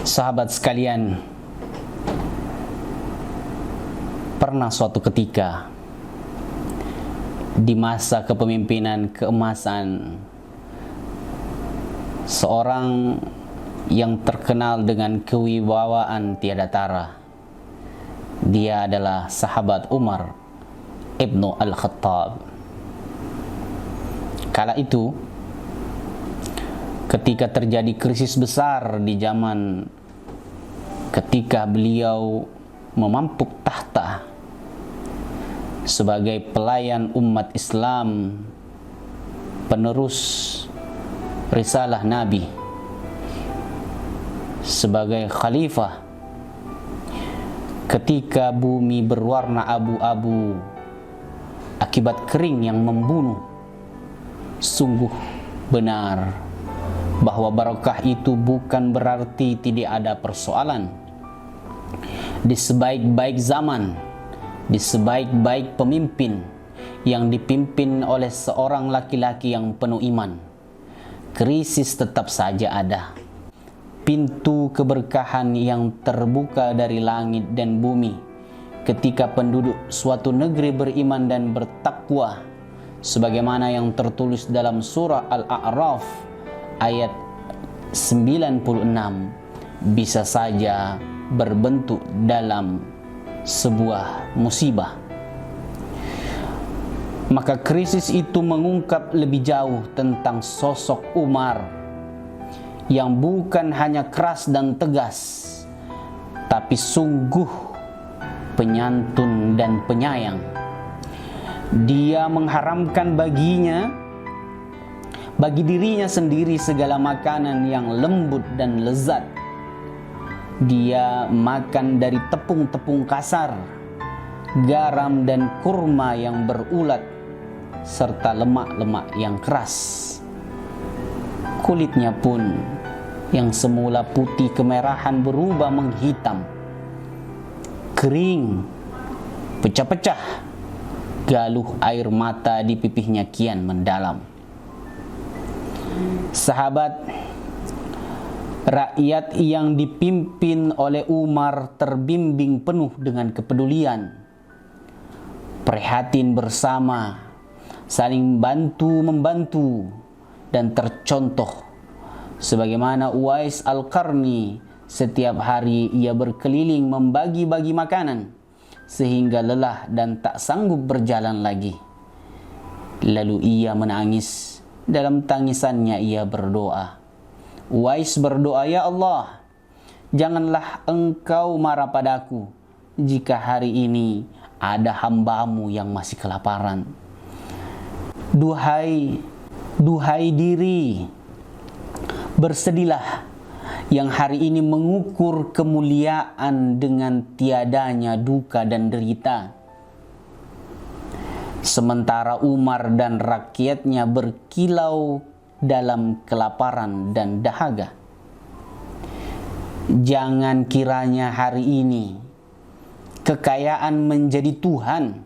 Sahabat sekalian, pernah suatu ketika di masa kepemimpinan keemasan seorang yang terkenal dengan kewibawaan tiada tara. Dia adalah sahabat Umar Ibnu Al-Khattab. Kala itu, ketika terjadi krisis besar di zaman ketika beliau memampuk tahta sebagai pelayan umat Islam, penerus risalah Nabi, sebagai khalifah, ketika bumi berwarna abu-abu akibat kering yang membunuh, sungguh benar bahwa barokah itu bukan berarti tidak ada persoalan. Di sebaik-baik zaman, di sebaik-baik pemimpin yang dipimpin oleh seorang laki-laki yang penuh iman, krisis tetap saja ada. Pintu keberkahan yang terbuka dari langit dan bumi ketika penduduk suatu negeri beriman dan bertakwa, sebagaimana yang tertulis dalam surah Al-A'raf ayat 96, bisa saja berbentuk dalam sebuah musibah. Maka krisis itu mengungkap lebih jauh tentang sosok Umar yang bukan hanya keras dan tegas, tapi sungguh penyantun dan penyayang. Dia mengharamkan bagi dirinya sendiri segala makanan yang lembut dan lezat. Dia makan dari tepung-tepung kasar, garam dan kurma yang berulat, serta lemak-lemak yang keras. Kulitnya pun yang semula putih kemerahan berubah menghitam, kering, pecah-pecah, galuh air mata di pipihnya kian mendalam. Sahabat, rakyat yang dipimpin oleh Umar terbimbing penuh dengan kepedulian, prihatin bersama, saling bantu-membantu, dan tercontoh sebagaimana Uwais Al-Qarni setiap hari ia berkeliling membagi-bagi makanan sehingga lelah dan tak sanggup berjalan lagi. Lalu ia menangis. Dalam tangisannya ia berdoa. Uwais berdoa, "Ya Allah, janganlah engkau marah padaku jika hari ini ada hamba-Mu yang masih kelaparan. Duhai diri, bersedihlah yang hari ini mengukur kemuliaan dengan tiadanya duka dan derita. Sementara Umar dan rakyatnya berkilau dalam kelaparan dan dahaga. Jangan kiranya hari ini kekayaan menjadi Tuhan.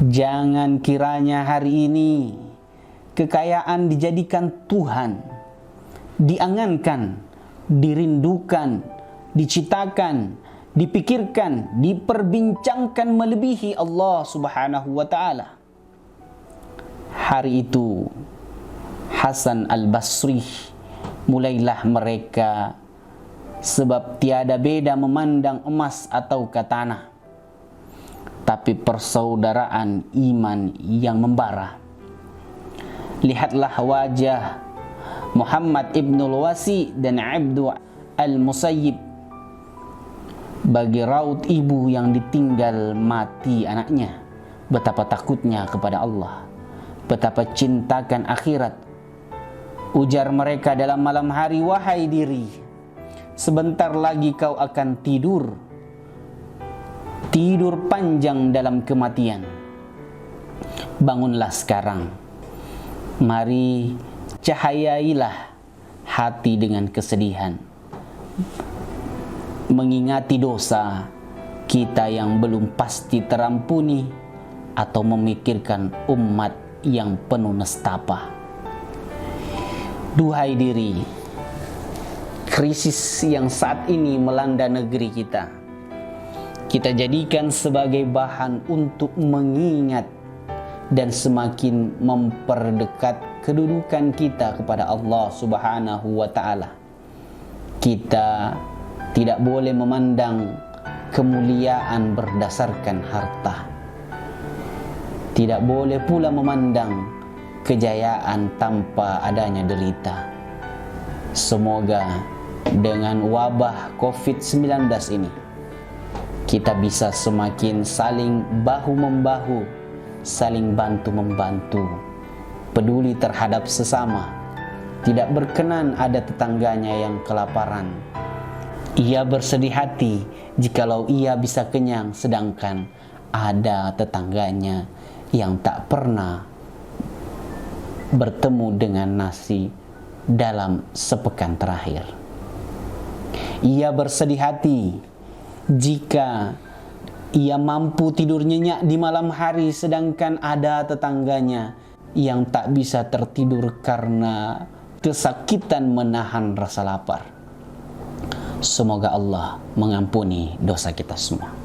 Jangan kiranya hari ini kekayaan dijadikan Tuhan, diangankan, dirindukan, diciptakan, dipikirkan, diperbincangkan melebihi Allah Subhanahu wa ta'ala." Hari itu Hasan Al-Basri mulailah mereka, sebab tiada beda memandang emas atau tanah, tapi persaudaraan iman yang membara. Lihatlah wajah Muhammad Ibnul Wasi dan Abdu Al-Musayyib bagi raut ibu yang ditinggal mati anaknya. Betapa takutnya kepada Allah, betapa cintakan akhirat. Ujar mereka dalam malam hari, "Wahai diri, sebentar lagi kau akan tidur panjang dalam kematian. Bangunlah sekarang. Mari cahayailah hati dengan kesedihan, mengingati dosa kita yang belum pasti terampuni, atau memikirkan umat yang penuh nestapa. Duhai diri, krisis yang saat ini melanda negeri kita, kita jadikan sebagai bahan untuk mengingat dan semakin memperdekat kedudukan kita kepada Allah Subhanahu wa Ta'ala. Kita tidak boleh memandang kemuliaan berdasarkan harta. Tidak boleh pula memandang kejayaan tanpa adanya derita. Semoga dengan wabah COVID-19 ini kita bisa semakin saling bahu-membahu, saling bantu-membantu, peduli terhadap sesama, tidak berkenan ada tetangganya yang kelaparan. Ia bersedih hati jikalau ia bisa kenyang, sedangkan ada tetangganya yang tak pernah bertemu dengan nasi dalam sepekan terakhir. Ia bersedih hati jika ia mampu tidur nyenyak di malam hari, sedangkan ada tetangganya yang tak bisa tertidur karena kesakitan menahan rasa lapar. Semoga Allah mengampuni dosa kita semua.